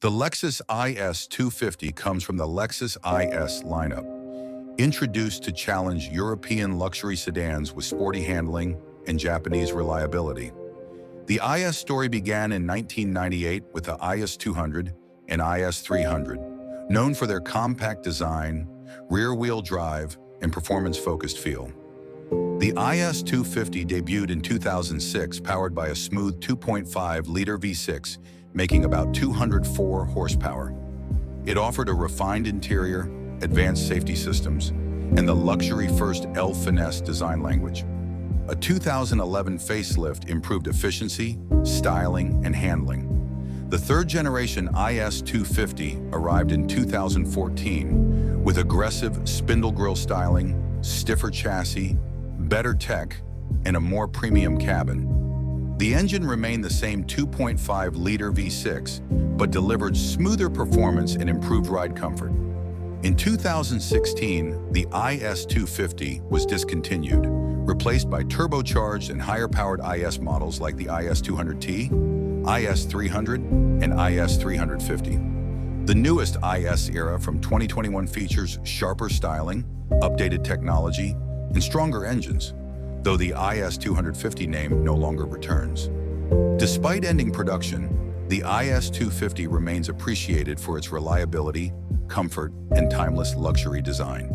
The Lexus IS250 comes from the Lexus IS lineup, introduced to challenge European luxury sedans with sporty handling and Japanese reliability. The IS story began in 1998 with the IS200 and IS300, known for their compact design, rear-wheel drive, and performance-focused feel. The IS250 debuted in 2006, powered by a smooth 2.5-liter V6, making about 204 horsepower. It offered a refined interior, advanced safety systems, and the luxury-first L finesse design language. A 2011 facelift improved efficiency, styling, and handling. The third-generation IS250 arrived in 2014 with aggressive spindle grille styling, stiffer chassis, better tech, and a more premium cabin. The engine remained the same 2.5-liter V6, but delivered smoother performance and improved ride comfort. In 2016, the IS250 was discontinued, replaced by turbocharged and higher-powered IS models like the IS200T, IS300, and IS350. The newest IS era from 2021 features sharper styling, updated technology, and stronger engines, though the IS250 name no longer returns. Despite ending production, the IS250 remains appreciated for its reliability, comfort, and timeless luxury design.